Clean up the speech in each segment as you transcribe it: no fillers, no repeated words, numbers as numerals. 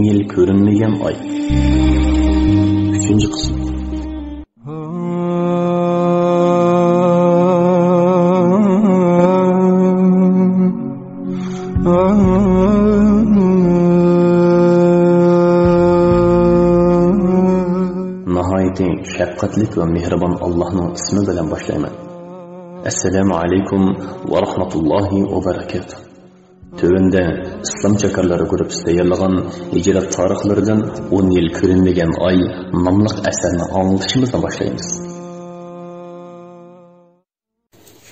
yıl ko'rinmagan oy. 3-qism. Nihayeti şefkatlik ve mihriban Allah'ın ismi bilen başlayman. Assalamu alaikum ve rahmatullahi ve berekatuh. Tövende İslam çakarları grubu tayyorlagan hicret tarihlaridan 10 yıl ko'rinmagan ay nomli asarni anglitishimizdan boshlaymiz.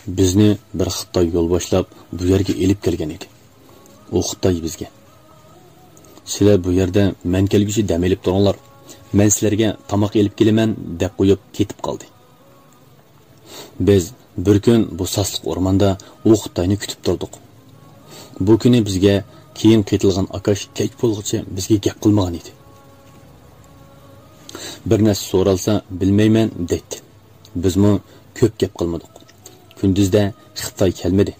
Bizni bir Xitoy yo'l boshlab bu yerga elib kelgan edi. O Xitoy bizga: "Sizlar bu yerda men kelguchi dam elib turinglar. Men sizlarga tamoq elib kelaman" deb qo'yib ketib qoldi. Biz bir kun bu sasliq o'rmonda o Xitoyni kutib turdik. Bu kuni bizga keyin qaytilgan Akash kech bo'lguncha bizga gap qilmagan edi. Bir narsa so'ralsa bilmayman dedi. Bizmi ko'p gap qilmadik. Kunduzda Xitoy kelmadi.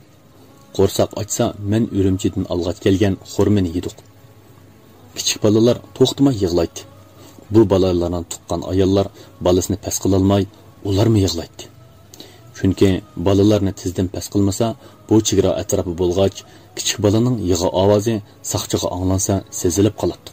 Qo'rsoq ochsa men Urumchidan olg'at kelgan xurmani yedik. Kichik bolalar to'xtamay yig'laydi. Bu bolalardan tuqqan ayollar balasini pas qila olmay, ularmi yig'laydi. Chunki bolalarni tizdan pas qilmasa, bu chegara atrofi bo'lg'ach, kichik bolaning yig'i ovozi saqchiga anglansa sezilib qoladi.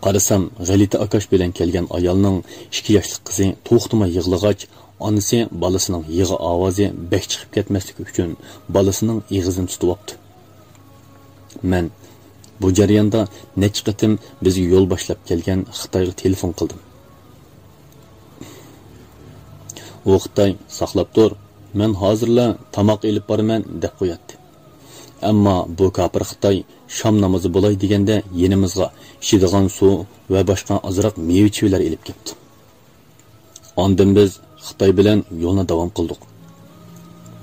Qarasam, G'alita Akash bilan kelgan ayolning 2 yoshli qizi to'xtamay yig'lag'ach, onasi balasining yig'i ovozi bek chiqib ketmasligi uchun balasining og'zini tutib oldi. Men bu jarayonda necha qatim bizga yo'l boshlab kelgan Xitoyga telefon qildim. O Xitoy saqlab tur, men hozirla tamoq elib boraman deb qo'yadi. Ammo bu kafir Xitoy shom namozi bo'lay deganda yenimizga ichadigan suv va boshqa ozroq meva-chevalar elib keldi. Ondan biz Xitoy bilan yo'lni davom qildik.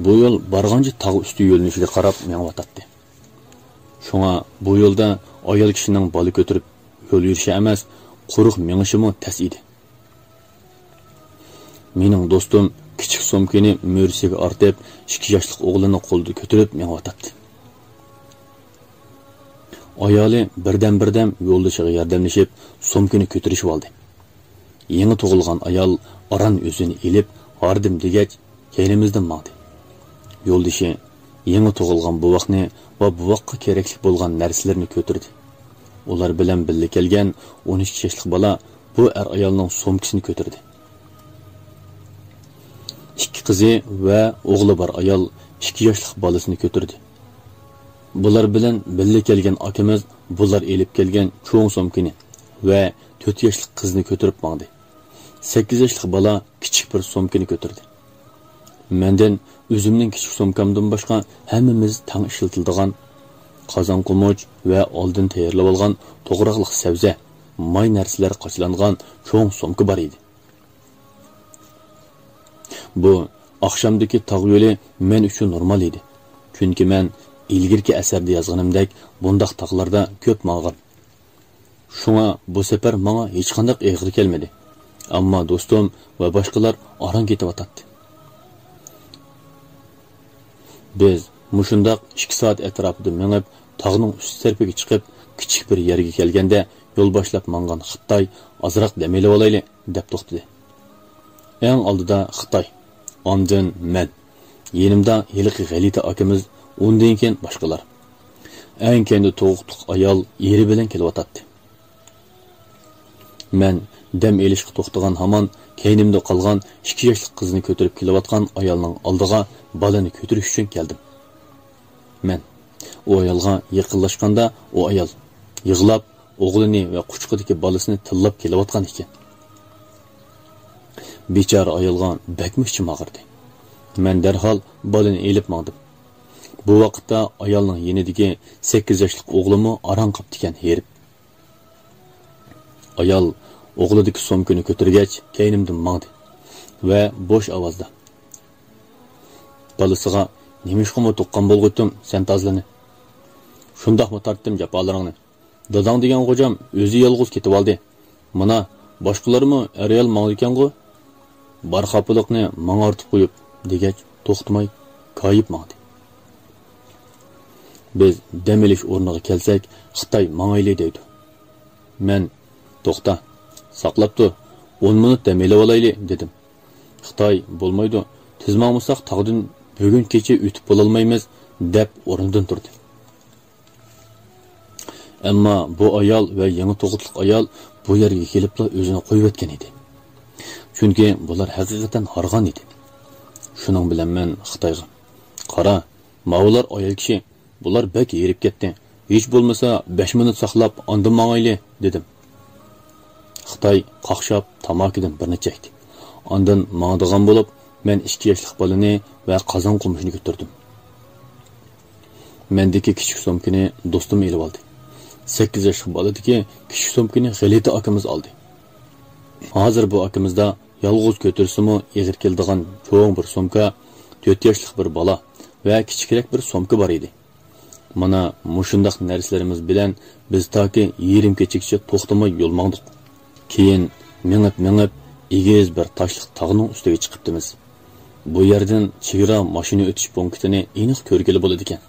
Bu yo'l borgancha tog' usti yo'linishiga qarab meng'atdi. Shunga bu yo'lda ayol kishining bola ko'tarib yo'l yurishi emas, quruq mengishimi tas edi. Mening do'stim kichik somkani mo'risiga ortib, 2 yoshli o'g'lini qo'lda ko'tarib meng'atdi. Ayoli birdan yo'ldashiga yordamlashib, somkani ko'tarishib oldi. Yangi tug'ilgan ayol aran o'zini elib, "Hardim" degach, keynimizdan maqdi. Yo'ldashi yangi tug'ilgan buvoqni va buvoqqa kerakli bo'lgan narsalarni ko'tardi. Ular bilan birga kelgan 13 yoshli bola bu ayolning somkasini ko'tardi. 2 qizi va o'g'li bor ayol 2 yoshli bolasini ko'tardi. Bular bilan birga kelgan akamiz bular elib kelgan cho'ng somkani va 4 yoshli qizni ko'tarib maqdi. 8 yoshli bola kichik bir somkani ko'tardi. Mendan o'zimning kichik somkamdan boshqa hammamiz tang ishlatiladigan qozon qumuch va oldin tayyorlab olgan to'g'raqliq sabzi, may narsalar qochlangan cho'ng somka bor edi. Bu oqshomdagi tog' yo'li men uchun normal edi. Chunki men ilgirki asarda yozganimdek bundaq tog'larda ko'p ma'g'am. Shunga bu safar menga hech qanday og'ir kelmadi. Ammo do'stim va boshqalar aran ketyotdi. Biz mushundaq 2 soat atrofida mengib, tog'ning ust tarpiga chiqib, kichik bir yerga kelganda yo'l boshlab mangan Xitoy ozroq dam olib olayli deb to'xtadi. Eng oldida Xitoy, ondan men, yenimda yiliqi G'alita akamiz, undan keyin boshqalar. Eng kendi to'g'tuq ayol eri bilan kelyotdi. Men dam elishga to'xtagan hamon keynimda qolgan 2 yoshli qizni ko'tarib kelayotgan ayolning oldiga balani ko'tarish uchun keldim. Men o ayolga yaqinlashganda o ayol yig'lab o'g'lini va quchqidagi bolasini tillab kelayotgan ekan. Bechora ayolga bakmi ichim og'irdi. Men darhol balani elib maqdim. Bu vaqtda ayolning yenidagi 8 yoshli o'g'limi aran qopti ekan herib. Ayol o'g'lidagi somkani ko'targach, keynimdan maqdi va bo'sh ovozda: "Balasiga nimishqimi tuqqan bo'lgutim, sen tozlani. Shundoqmi tortdim jafolaringni. Dadang degan xo'jam o'zi yolg'iz ketib oldi. Mana boshqalarmi Ariel mangdikan-ku. Bar xapliqni menga ortib qo'yib" degach, to'xtamay koyib maqdi. Biz dam olish o'rniga kelsak, Xitoy mangayli deydi. Men to'xta, saqlab tur, 10 minut dam olib olayli dedim. Xitoy bo'lmaydi, tizmamısak tağdan bugun kecha o'tib bo'lolmaymiz deb o'rnidan turdi. Ammo bu ayol va yangi tug'utliq ayol bu yerga kelibla o'zini qo'yib o'tgan edi. Chunki bular haqiqatan harg'an edi. Shuning bilan men Xitoyga: "Qara, mavlar ayol kishi, bular bak yerib ketdi. Hech bo'lmasa 5 minut saqlab ondan mangayli" dedim. Xitoy qaqshab tamakidan birini chekdi. Ondan mangdigan bo'lib, men 2 yoshlik bolani va qozon qumushini ko'tardim. Mendagi kichik somkini do'stim elib oldi. 8 yoshli boladagi kichik somkini G'alita akamiz oldi. Hozir bu akamizda yolg'iz ko'tarsimi eg'ir keldigan cho'ng bir somka, 4 yoshlik bir bola va kichikroq bir somka bor edi. Mana mushundaq narsalarimiz bilan biz toki yerim kechikcha to'xtamay yo'l mangdik. Keyin mingib egiz bir toshliq tog'ning ustiga chiqibdimiz. Bu yerdan chegara mashina o'tish punktini aniq ko'rgili bo'ladi ekan.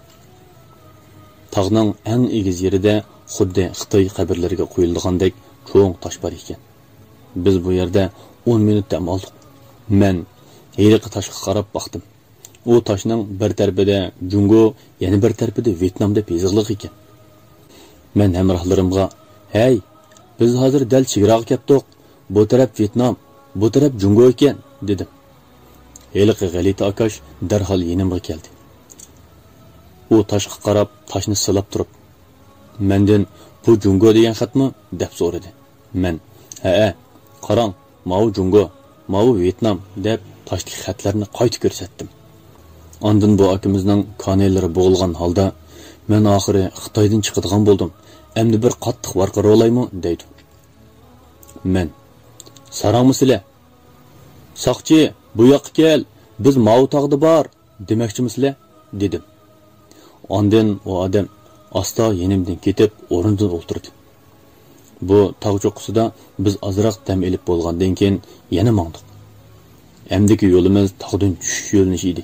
Tog'ning eng egiz yerida xuddi Xitoy qabrlariga qo'yilgandek cho'ng tosh bor ekan. Biz bu yerda 10 minut dam oldik. Men heliqi toshga qarab baqdim. U toshning bir tarafida Jungo, yana bir tarafida Vyetnam deb yozilgan ekan. Men hamrohlarimga: "Hey, biz hozir dal chegaraga keldik. Bu taraf Vyetnam, bu taraf Jungo ekan" dedim. Heliqi G'alita akash darhol yenimga keldi. U toshga qarab, toshni silab turib, mendan "Bu Jungo degan xatmi?" deb so'radi. Men: "Ha, qarang, mau Jungo, mau Vyetnam" deb toshdagi xatlarni qayta ko'rsatdim. Ondan bu akimizning kanellari bo'g'ilgan holda, "Men oxiri Xitoydan chiqadigan bo'ldim. Endi bir qattiq varqira olaymi?" deydi. Men: "Sarangmisizlar? Saqchi, bu yoqqa kel. Biz mau tog'da bor, demoqchimisizlar?" dedim. Ondan o odam asta yenimdan ketib, o'rnidan o'tirdi. Bu tog' cho'qqisida biz azroq dam elib bo'lgandan keyin yana mangdik. Emdiki yo'limiz tog'dan tushish yo'linishi edi.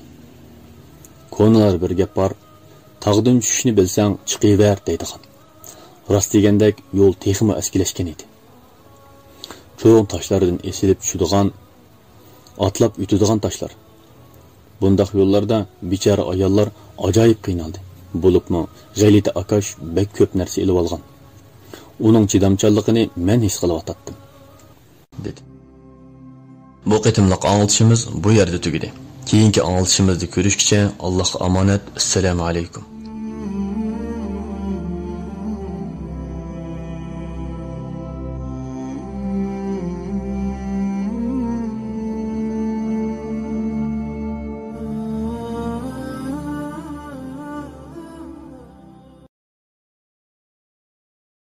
Ko'nalar bir gap bor: "Tog'dan tushishni bilsang, chiqaver" deydigan. Rost degandek yo'l texmi askilashgan edi. Cho'ng toshlardan esilib tushadigan, atlab o'tadigan toshlar. Bundaq yo'llarda bichara ayollar ajoyib qiynaldi. Bo'libmi, G'alita akash bek ko'p narsa elib olgan. Uning chidamchanligini men his qilyapatdim, dedi. Bu qitimliq anglitishimiz bu yerda tugadi. Keyingi anglitishimizda ko'rishguncha Allohga omonat. Assalomu alaykum.